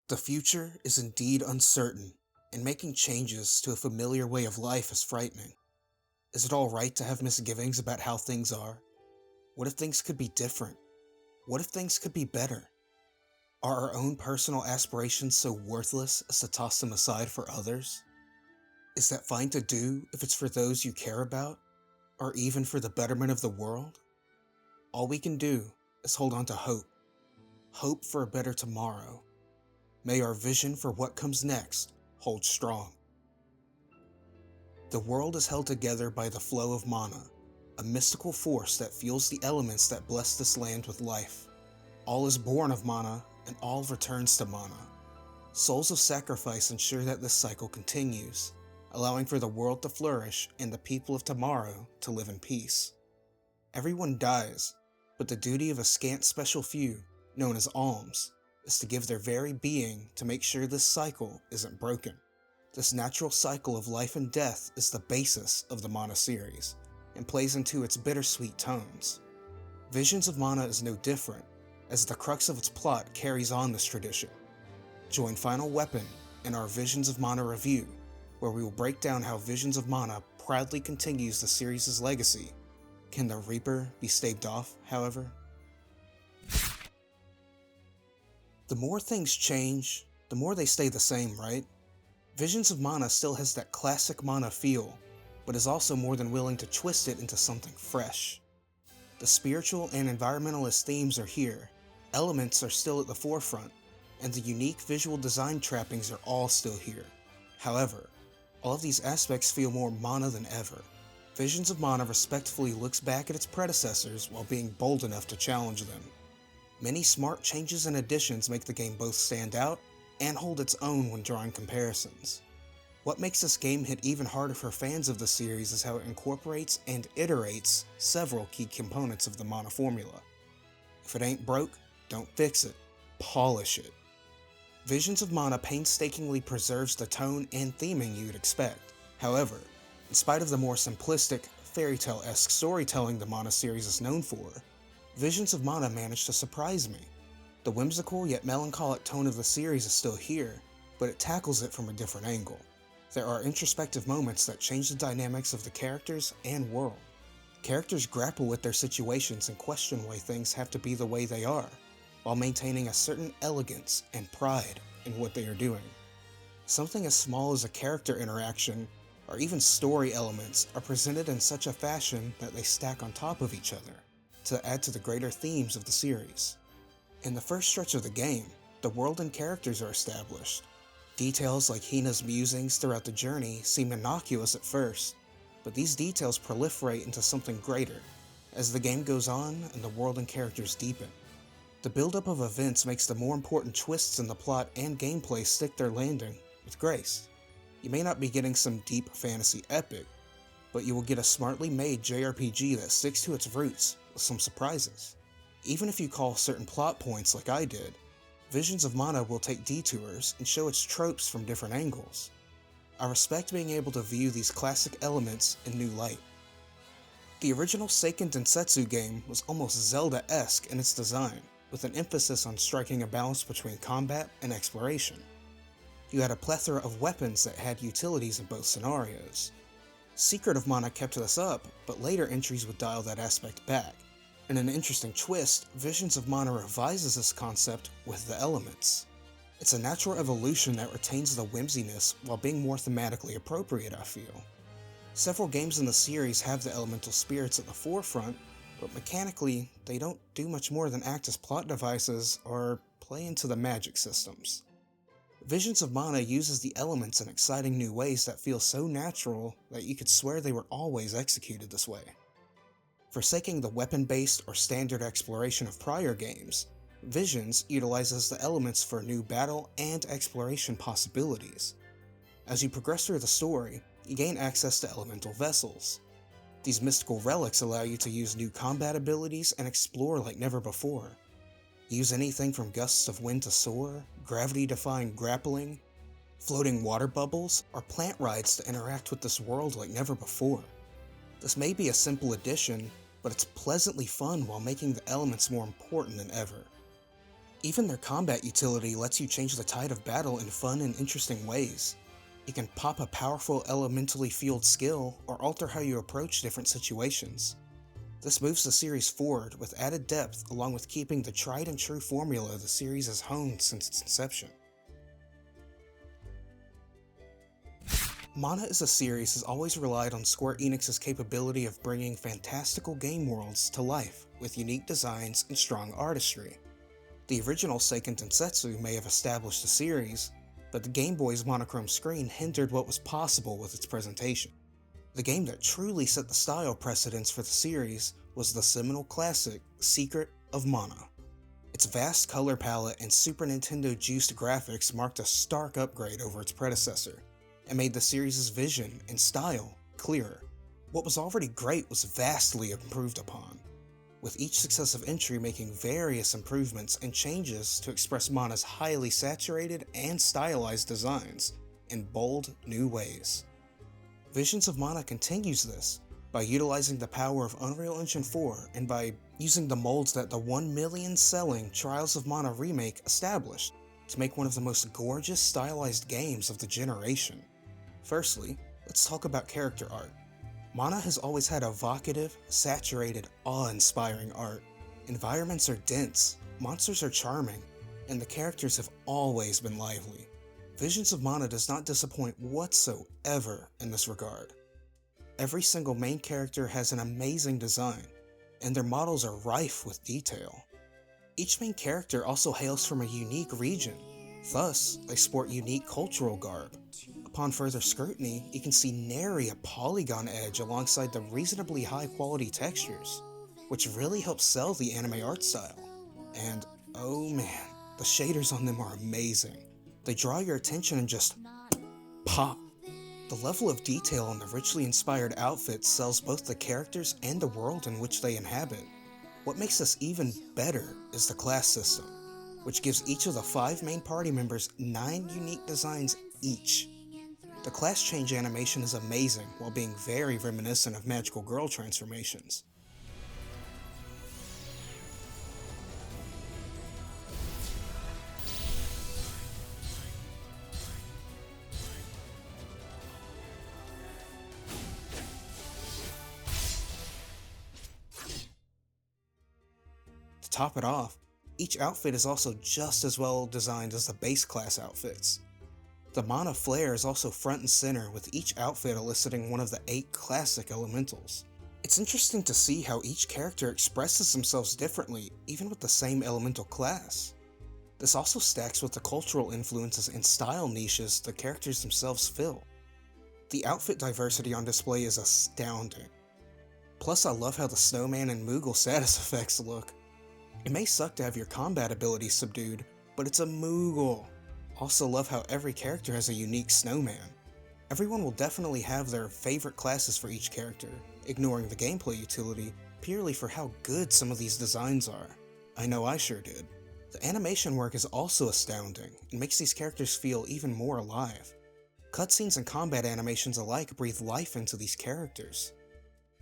The future is indeed uncertain, and making changes to a familiar way of life is frightening. Is it alright to have misgivings about how things are? What if things could be different? What if things could be better? Are our own personal aspirations so worthless as to toss them aside for others? Is that fine to do if it's for those you care about, or even for the betterment of the world? All we can do is hold on to hope. Hope for a better tomorrow. May our vision for what comes next hold strong. The world is held together by the flow of mana, a mystical force that fuels the elements that bless this land with life. All is born of mana, and all returns to mana. Souls of sacrifice ensure that this cycle continues, allowing for the world to flourish and the people of tomorrow to live in peace. Everyone dies, but the duty of a scant special few, known as alms, is to give their very being to make sure this cycle isn't broken. This natural cycle of life and death is the basis of the Mana series, and plays into its bittersweet tones. Visions of Mana is no different, as the crux of its plot carries on this tradition. Join Final Weapon in our Visions of Mana review, where we will break down how Visions of Mana proudly continues the series' legacy. Can the Reaper be staved off, however? The more things change, the more they stay the same, right? Visions of Mana still has that classic Mana feel, but is also more than willing to twist it into something fresh. The spiritual and environmentalist themes are here, elements are still at the forefront, and the unique visual design trappings are all still here. However, all of these aspects feel more Mana than ever. Visions of Mana respectfully looks back at its predecessors while being bold enough to challenge them. Many smart changes and additions make the game both stand out and hold its own when drawing comparisons. What makes this game hit even harder for fans of the series is how it incorporates and iterates several key components of the Mana formula. If it ain't broke, don't fix it, polish it. Visions of Mana painstakingly preserves the tone and theming you'd expect. However, in spite of the more simplistic, fairy tale-esque storytelling the Mana series is known for, Visions of Mana managed to surprise me. The whimsical yet melancholic tone of the series is still here, but it tackles it from a different angle. There are introspective moments that change the dynamics of the characters and world. Characters grapple with their situations and question why things have to be the way they are, while maintaining a certain elegance and pride in what they are doing. Something as small as a character interaction, or even story elements, are presented in such a fashion that they stack on top of each other, to add to the greater themes of the series. In the first stretch of the game, the world and characters are established. Details like Hina's musings throughout the journey seem innocuous at first, but these details proliferate into something greater as the game goes on and the world and characters deepen. The buildup of events makes the more important twists in the plot and gameplay stick their landing with grace. You may not be getting some deep fantasy epic, but you will get a smartly made JRPG that sticks to its roots with some surprises. Even if you call certain plot points like I did, Visions of Mana will take detours and show its tropes from different angles. I respect being able to view these classic elements in new light. The original Seiken Densetsu game was almost Zelda-esque in its design, with an emphasis on striking a balance between combat and exploration. You had a plethora of weapons that had utilities in both scenarios. Secret of Mana kept this up, but later entries would dial that aspect back. In an interesting twist, Visions of Mana revises this concept with the elements. It's a natural evolution that retains the whimsiness while being more thematically appropriate, I feel. Several games in the series have the elemental spirits at the forefront, but mechanically, they don't do much more than act as plot devices or play into the magic systems. Visions of Mana uses the elements in exciting new ways that feel so natural that you could swear they were always executed this way. Forsaking the weapon-based or standard exploration of prior games, Visions utilizes the elements for new battle and exploration possibilities. As you progress through the story, you gain access to elemental vessels. These mystical relics allow you to use new combat abilities and explore like never before. Use anything from gusts of wind to soar, gravity-defying grappling, floating water bubbles, or plant rides to interact with this world like never before. This may be a simple addition, but it's pleasantly fun while making the elements more important than ever. Even their combat utility lets you change the tide of battle in fun and interesting ways. You can pop a powerful elementally fueled skill or alter how you approach different situations. This moves the series forward with added depth along with keeping the tried and true formula the series has honed since its inception. Mana as a series has always relied on Square Enix's capability of bringing fantastical game worlds to life with unique designs and strong artistry. The original Seiken Densetsu may have established the series, but the Game Boy's monochrome screen hindered what was possible with its presentation. The game that truly set the style precedence for the series was the seminal classic Secret of Mana. Its vast color palette and Super Nintendo juiced graphics marked a stark upgrade over its predecessor, and made the series' vision and style clearer. What was already great was vastly improved upon, with each successive entry making various improvements and changes to express Mana's highly saturated and stylized designs in bold new ways. Visions of Mana continues this by utilizing the power of Unreal Engine 4 and by using the molds that the 1 million selling Trials of Mana remake established to make one of the most gorgeous stylized games of the generation. Firstly, let's talk about character art. Mana has always had evocative, saturated, awe-inspiring art. Environments are dense, monsters are charming, and the characters have always been lively. Visions of Mana does not disappoint whatsoever in this regard. Every single main character has an amazing design, and their models are rife with detail. Each main character also hails from a unique region, thus they sport unique cultural garb. Upon further scrutiny, you can see nary a polygon edge alongside the reasonably high quality textures, which really helps sell the anime art style. And oh man, the shaders on them are amazing. They draw your attention and just pop. The level of detail on the richly inspired outfits sells both the characters and the world in which they inhabit. What makes this even better is the class system, which gives each of the 5 main party members 9 unique designs each. The class change animation is amazing while being very reminiscent of magical girl transformations. To top it off, each outfit is also just as well designed as the base class outfits. The Mana flair is also front and center, with each outfit eliciting one of the 8 classic elementals. It's interesting to see how each character expresses themselves differently, even with the same elemental class. This also stacks with the cultural influences and style niches the characters themselves fill. The outfit diversity on display is astounding. Plus, I love how the snowman and Moogle status effects look. It may suck to have your combat abilities subdued, but it's a Moogle. Also love how every character has a unique snowman. Everyone will definitely have their favorite classes for each character, ignoring the gameplay utility purely for how good some of these designs are. I know I sure did. The animation work is also astounding and makes these characters feel even more alive. Cutscenes and combat animations alike breathe life into these characters.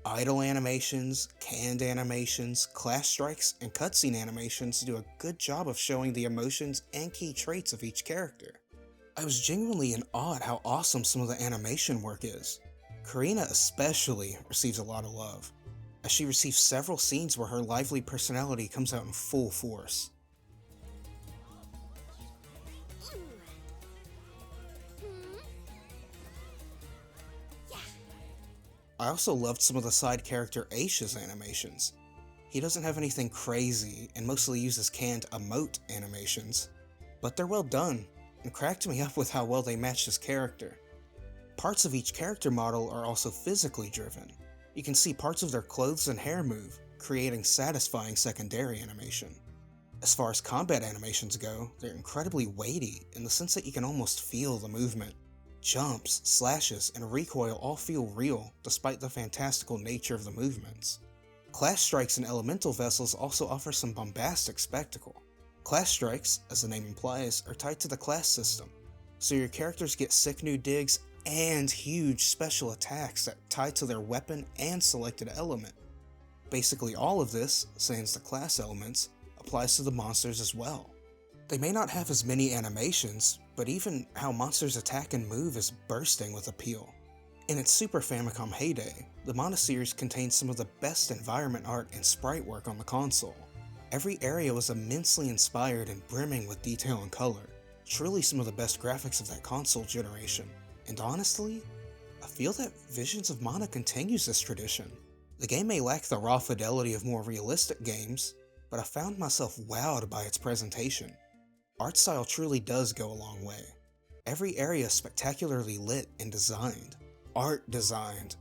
Idle animations, canned animations, class strikes, and cutscene animations do a good job of showing the emotions and key traits of each character. I was genuinely in awe at how awesome some of the animation work is. Karina especially receives a lot of love, as she receives several scenes where her lively personality comes out in full force. I also loved some of the side character Aisha's animations. He doesn't have anything crazy and mostly uses canned emote animations, but they're well done and cracked me up with how well they matched his character. Parts of each character model are also physically driven. You can see parts of their clothes and hair move, creating satisfying secondary animation. As far as combat animations go, they're incredibly weighty in the sense that you can almost feel the movement. Jumps, slashes, and recoil all feel real despite the fantastical nature of the movements. Class strikes and elemental vessels also offer some bombastic spectacle. Class strikes, as the name implies, are tied to the class system, so your characters get sick new digs and huge special attacks that tie to their weapon and selected element. Basically all of this, sans the class elements, applies to the monsters as well. They may not have as many animations, but even how monsters attack and move is bursting with appeal. In its Super Famicom heyday, the Mana series contained some of the best environment art and sprite work on the console. Every area was immensely inspired and brimming with detail and color, truly some of the best graphics of that console generation. And honestly, I feel that Visions of Mana continues this tradition. The game may lack the raw fidelity of more realistic games, but I found myself wowed by its presentation. Art style truly does go a long way. Every area is spectacularly lit and designed. Art designed.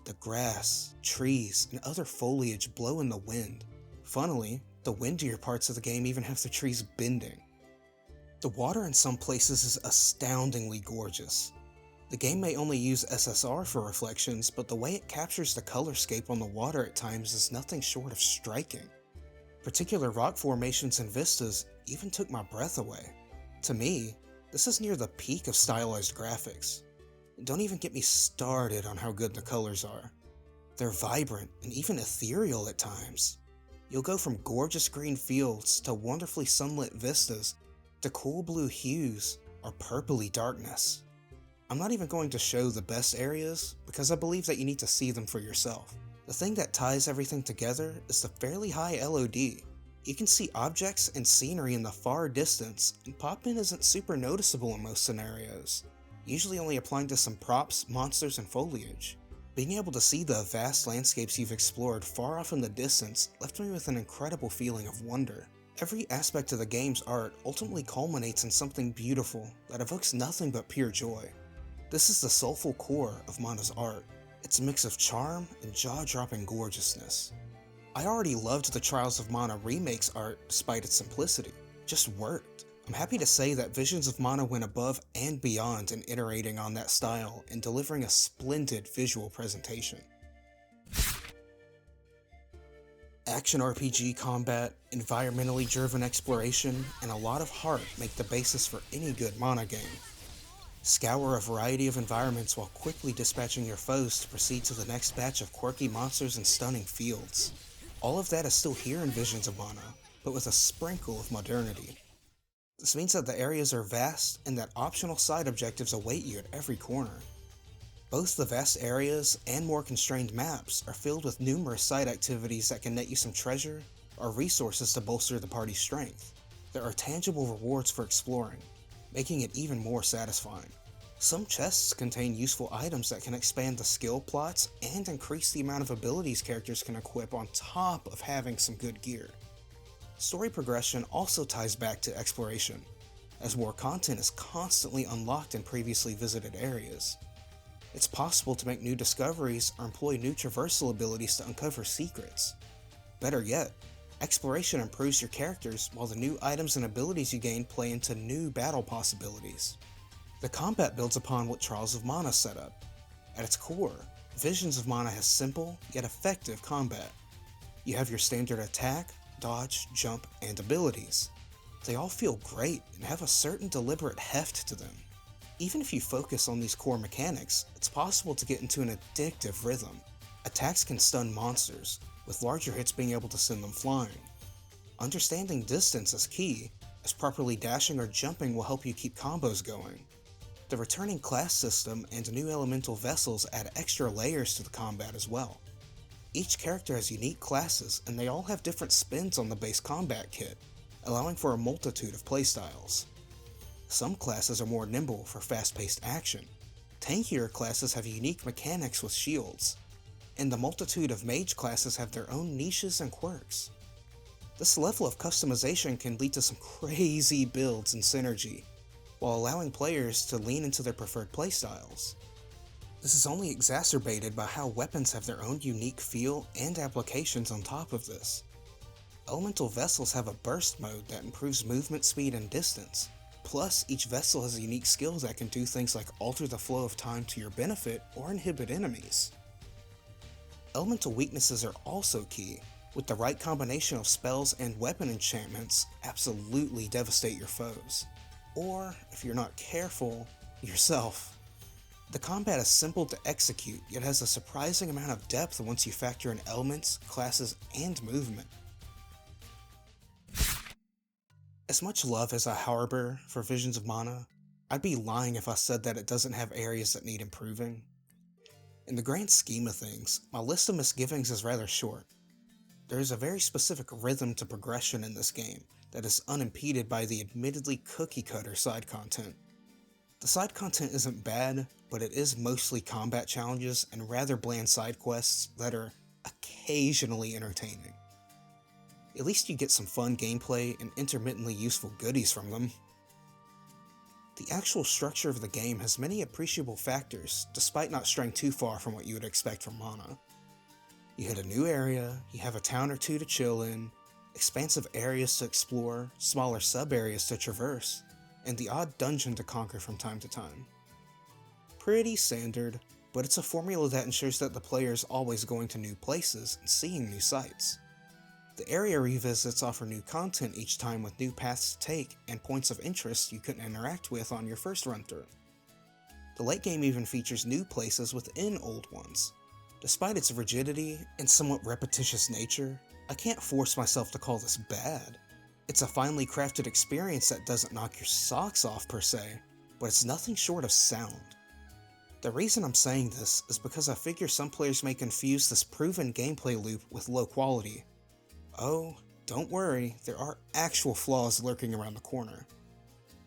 The grass, trees, and other foliage blow in the wind. Funnily, the windier parts of the game even have the trees bending. The water in some places is astoundingly gorgeous. The game may only use SSR for reflections, but the way it captures the colorscape on the water at times is nothing short of striking. Particular rock formations and vistas even took my breath away. To me, this is near the peak of stylized graphics. Don't even get me started on how good the colors are. They're vibrant and even ethereal at times. You'll go from gorgeous green fields to wonderfully sunlit vistas to cool blue hues or purpley darkness. I'm not even going to show the best areas because I believe that you need to see them for yourself. The thing that ties everything together is the fairly high LOD. You can see objects and scenery in the far distance, and pop-in isn't super noticeable in most scenarios, usually only applying to some props, monsters, and foliage. Being able to see the vast landscapes you've explored far off in the distance left me with an incredible feeling of wonder. Every aspect of the game's art ultimately culminates in something beautiful that evokes nothing but pure joy. This is the soulful core of Mana's art. It's a mix of charm and jaw-dropping gorgeousness. I already loved the Trials of Mana remake's art despite its simplicity. It just worked. I'm happy to say that Visions of Mana went above and beyond in iterating on that style and delivering a splendid visual presentation. Action RPG combat, environmentally driven exploration, and a lot of heart make the basis for any good Mana game. Scour a variety of environments while quickly dispatching your foes to proceed to the next batch of quirky monsters and stunning fields. All of that is still here in Visions of Mana, but with a sprinkle of modernity. This means that the areas are vast and that optional side objectives await you at every corner. Both the vast areas and more constrained maps are filled with numerous side activities that can net you some treasure or resources to bolster the party's strength. There are tangible rewards for exploring, making it even more satisfying. Some chests contain useful items that can expand the skill plots and increase the amount of abilities characters can equip on top of having some good gear. Story progression also ties back to exploration, as more content is constantly unlocked in previously visited areas. It's possible to make new discoveries or employ new traversal abilities to uncover secrets. Better yet, exploration improves your characters while the new items and abilities you gain play into new battle possibilities. The combat builds upon what Trials of Mana set up. At its core, Visions of Mana has simple yet effective combat. You have your standard attack, dodge, jump, and abilities. They all feel great and have a certain deliberate heft to them. Even if you focus on these core mechanics, it's possible to get into an addictive rhythm. Attacks can stun monsters, with larger hits being able to send them flying. Understanding distance is key, as properly dashing or jumping will help you keep combos going. The returning class system and new elemental vessels add extra layers to the combat as well. Each character has unique classes, and they all have different spins on the base combat kit, allowing for a multitude of playstyles. Some classes are more nimble for fast-paced action. Tankier classes have unique mechanics with shields, and the multitude of mage classes have their own niches and quirks. This level of customization can lead to some crazy builds and synergy, while allowing players to lean into their preferred playstyles. This is only exacerbated by how weapons have their own unique feel and applications on top of this. Elemental vessels have a burst mode that improves movement speed and distance. Plus, each vessel has a unique skill that can do things like alter the flow of time to your benefit or inhibit enemies. Elemental weaknesses are also key. With the right combination of spells and weapon enchantments, absolutely devastate your foes. Or, if you're not careful, yourself. The combat is simple to execute, yet has a surprising amount of depth once you factor in elements, classes, and movement. As much love as I harbor for Visions of Mana, I'd be lying if I said that it doesn't have areas that need improving. In the grand scheme of things, my list of misgivings is rather short. There is a very specific rhythm to progression in this game that is unimpeded by the admittedly cookie-cutter side content. The side content isn't bad, but it is mostly combat challenges and rather bland side quests that are occasionally entertaining. At least you get some fun gameplay and intermittently useful goodies from them. The actual structure of the game has many appreciable factors, despite not straying too far from what you would expect from Mana. You hit a new area, you have a town or two to chill in, expansive areas to explore, smaller sub-areas to traverse, and the odd dungeon to conquer from time to time. Pretty standard, but it's a formula that ensures that the player is always going to new places and seeing new sights. The area revisits offer new content each time with new paths to take and points of interest you couldn't interact with on your first run-through. The late game even features new places within old ones. Despite its rigidity and somewhat repetitious nature, I can't force myself to call this bad. It's a finely crafted experience that doesn't knock your socks off per se, but it's nothing short of sound. The reason I'm saying this is because I figure some players may confuse this proven gameplay loop with low quality. Oh, don't worry, there are actual flaws lurking around the corner.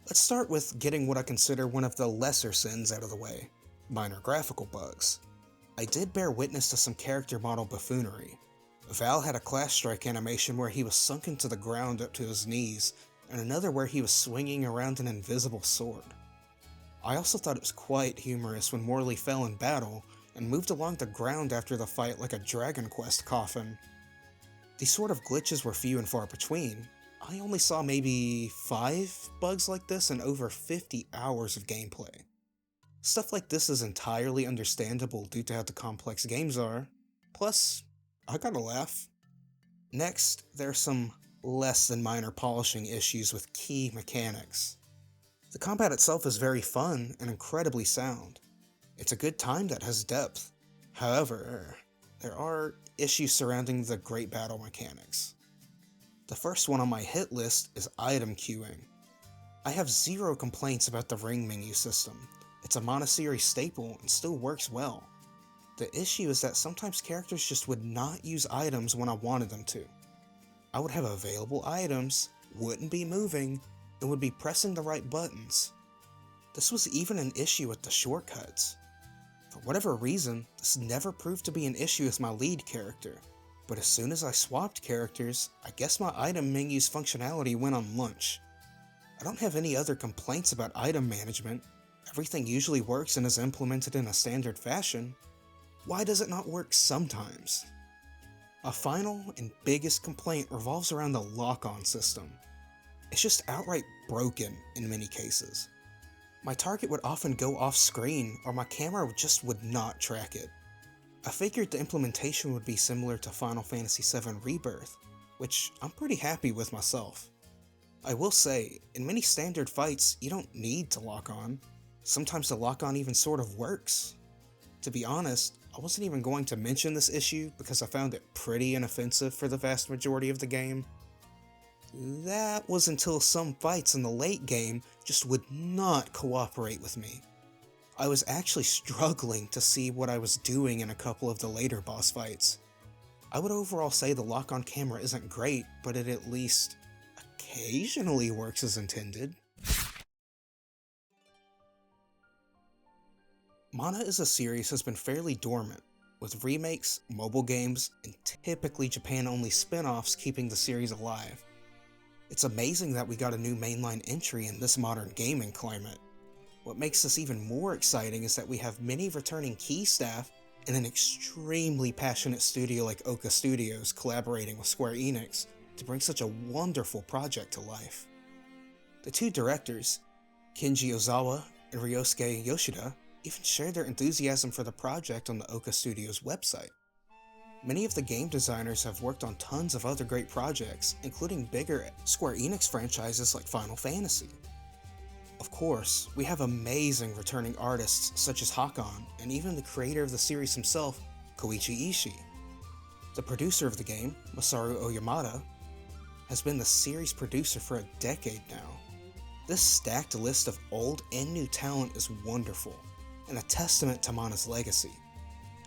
Let's start with getting what I consider one of the lesser sins out of the way: minor graphical bugs. I did bear witness to some character model buffoonery. Val had a class strike animation where he was sunken to the ground up to his knees, and another where he was swinging around an invisible sword. I also thought it was quite humorous when Morley fell in battle and moved along the ground after the fight like a Dragon Quest coffin. These sort of glitches were few and far between. I only saw maybe 5 bugs like this in over 50 hours of gameplay. Stuff like this is entirely understandable due to how the complex games are. Plus, I gotta laugh. Next, there are some less than minor polishing issues with key mechanics. The combat itself is very fun and incredibly sound. It's a good time that has depth. However, there are issues surrounding the great battle mechanics. The first one on my hit list is item queuing. I have zero complaints about the ring menu system. It's a Mana series staple and still works well. The issue is that sometimes characters just would not use items when I wanted them to. I would have available items, wouldn't be moving, and would be pressing the right buttons. This was even an issue with the shortcuts. For whatever reason, this never proved to be an issue with my lead character, but as soon as I swapped characters, I guess my item menu's functionality went on lunch. I don't have any other complaints about item management. Everything usually works and is implemented in a standard fashion. Why does it not work sometimes? A final and biggest complaint revolves around the lock-on system. It's just outright broken in many cases. My target would often go off screen or my camera just would not track it. I figured the implementation would be similar to Final Fantasy VII Rebirth, which I'm pretty happy with myself. I will say, in many standard fights, you don't need to lock on. Sometimes the lock on even sort of works. To be honest, I wasn't even going to mention this issue because I found it pretty inoffensive for the vast majority of the game. That was until some fights in the late game just would not cooperate with me. I was actually struggling to see what I was doing in a couple of the later boss fights. I would overall say the lock-on camera isn't great, but it at least occasionally works as intended. Mana as a series has been fairly dormant, with remakes, mobile games, and typically Japan-only spin-offs keeping the series alive. It's amazing that we got a new mainline entry in this modern gaming climate. What makes this even more exciting is that we have many returning key staff and an extremely passionate studio like Oka Studios collaborating with Square Enix to bring such a wonderful project to life. The two directors, Kenji Ozawa and Ryosuke Yoshida, even shared their enthusiasm for the project on the Oka Studios website. Many of the game designers have worked on tons of other great projects, including bigger Square Enix franchises like Final Fantasy. Of course, we have amazing returning artists such as Hakan, and even the creator of the series himself, Koichi Ishii. The producer of the game, Masaru Oyamada, has been the series producer for a decade now. This stacked list of old and new talent is wonderful, and a testament to Mana's legacy.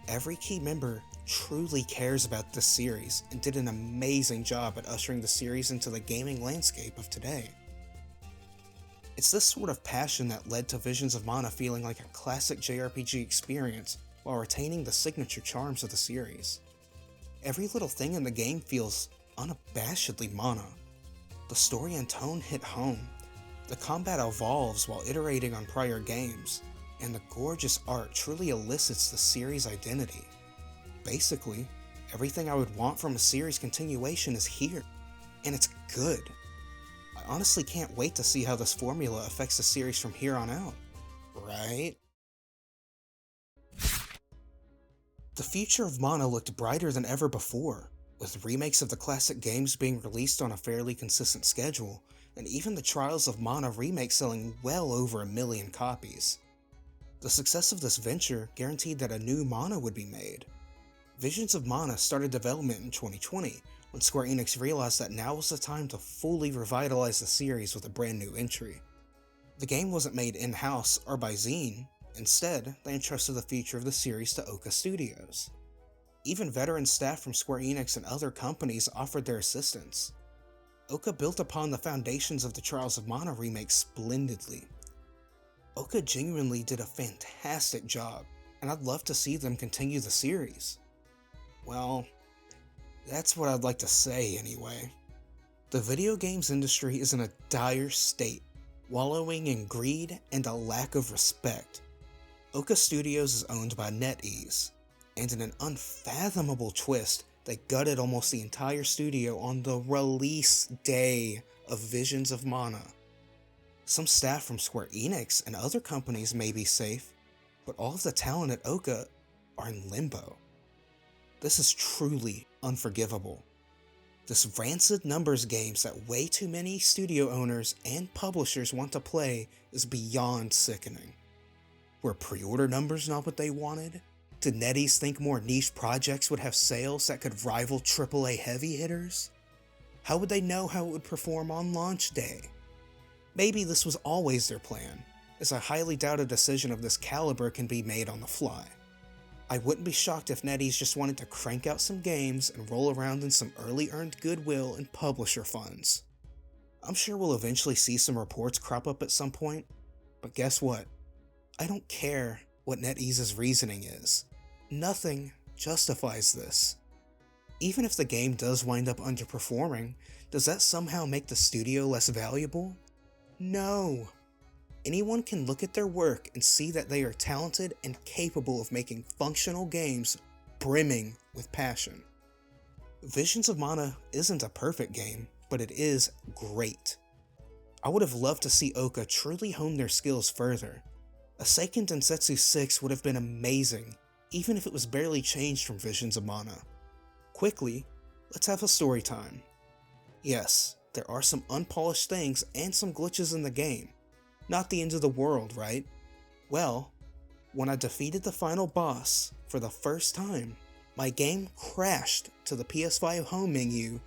Every key member truly cares about this series and did an amazing job at ushering the series into the gaming landscape of today. It's this sort of passion that led to Visions of Mana feeling like a classic JRPG experience while retaining the signature charms of the series. Every little thing in the game feels unabashedly Mana. The story and tone hit home, the combat evolves while iterating on prior games, and the gorgeous art truly elicits the series' identity. Basically, everything I would want from a series continuation is here, and it's good. I honestly can't wait to see how this formula affects the series from here on out, right? The future of Mana looked brighter than ever before, with remakes of the classic games being released on a fairly consistent schedule, and even the Trials of Mana remake selling well over 1 million copies. The success of this venture guaranteed that a new Mana would be made. Visions of Mana started development in 2020, when Square Enix realized that now was the time to fully revitalize the series with a brand new entry. The game wasn't made in-house or by Zine. Instead, they entrusted the future of the series to Oka Studios. Even veteran staff from Square Enix and other companies offered their assistance. Oka built upon the foundations of the Trials of Mana remake splendidly. Oka genuinely did a fantastic job, and I'd love to see them continue the series. Well, that's what I'd like to say anyway. The video games industry is in a dire state, wallowing in greed and a lack of respect. Oka Studios is owned by NetEase, and in an unfathomable twist, they gutted almost the entire studio on the release day of Visions of Mana. Some staff from Square Enix and other companies may be safe, but all of the talent at Oka are in limbo. This is truly unforgivable. This rancid numbers games that way too many studio owners and publishers want to play is beyond sickening. Were pre-order numbers not what they wanted? Did NetEase think more niche projects would have sales that could rival AAA heavy hitters? How would they know how it would perform on launch day? Maybe this was always their plan, as I highly doubt a decision of this caliber can be made on the fly. I wouldn't be shocked if NetEase just wanted to crank out some games and roll around in some early earned goodwill and publisher funds. I'm sure we'll eventually see some reports crop up at some point, but guess what? I don't care what NetEase's reasoning is. Nothing justifies this. Even if the game does wind up underperforming, does that somehow make the studio less valuable? No. Anyone can look at their work and see that they are talented and capable of making functional games brimming with passion. Visions of Mana isn't a perfect game, but it is great. I would have loved to see Oka truly hone their skills further. A Seiken Densetsu 6 would have been amazing, even if it was barely changed from Visions of Mana. Quickly, let's have a story time. Yes, there are some unpolished things and some glitches in the game. Not the end of the world, right? Well, when I defeated the final boss for the first time, my game crashed to the PS5 home menu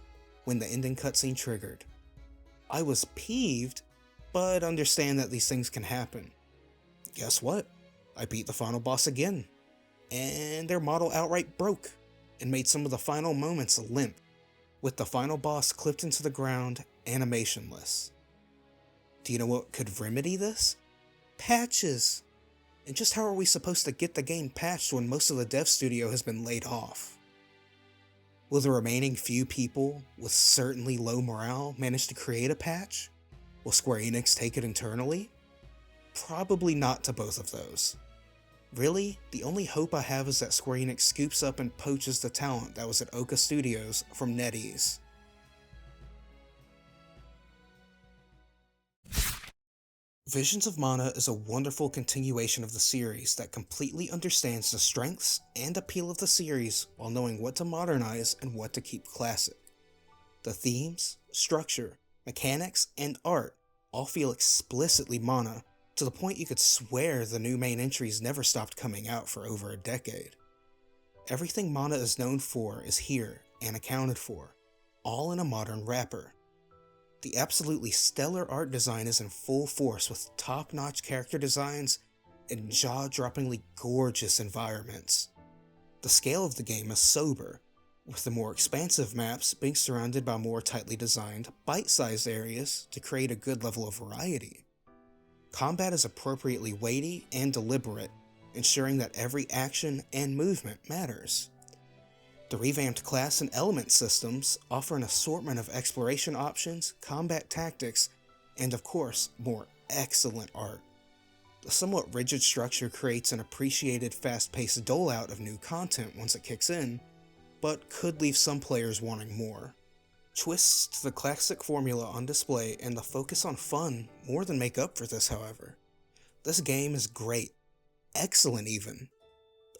when the ending cutscene triggered. I was peeved, but understand that these things can happen. Guess what? I beat the final boss again, and their model outright broke and made some of the final moments limp, with the final boss clipped into the ground animationless. Do you know what could remedy this? Patches! And just how are we supposed to get the game patched when most of the dev studio has been laid off? Will the remaining few people with certainly low morale manage to create a patch? Will Square Enix take it internally? Probably not to both of those. Really, the only hope I have is that Square Enix scoops up and poaches the talent that was at Oka Studios from NetEase. Visions of Mana is a wonderful continuation of the series that completely understands the strengths and appeal of the series while knowing what to modernize and what to keep classic. The themes, structure, mechanics, and art all feel explicitly Mana, to the point you could swear the new main entries never stopped coming out for over a decade. Everything Mana is known for is here and accounted for, all in a modern wrapper, The absolutely stellar art design is in full force with top-notch character designs and jaw-droppingly gorgeous environments. The scale of the game is sober, with the more expansive maps being surrounded by more tightly designed, bite-sized areas to create a good level of variety. Combat is appropriately weighty and deliberate, ensuring that every action and movement matters. The revamped class and element systems offer an assortment of exploration options, combat tactics, and of course, more excellent art. The somewhat rigid structure creates an appreciated fast-paced dole-out of new content once it kicks in, but could leave some players wanting more. Twists to the classic formula on display and the focus on fun more than make up for this, however. This game is great, excellent even.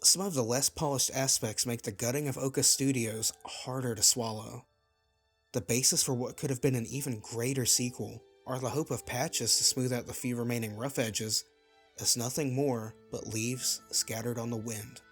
Some of the less polished aspects make the gutting of Oka Studios harder to swallow. The basis for what could have been an even greater sequel are the hope of patches to smooth out the few remaining rough edges, as nothing more but leaves scattered on the wind.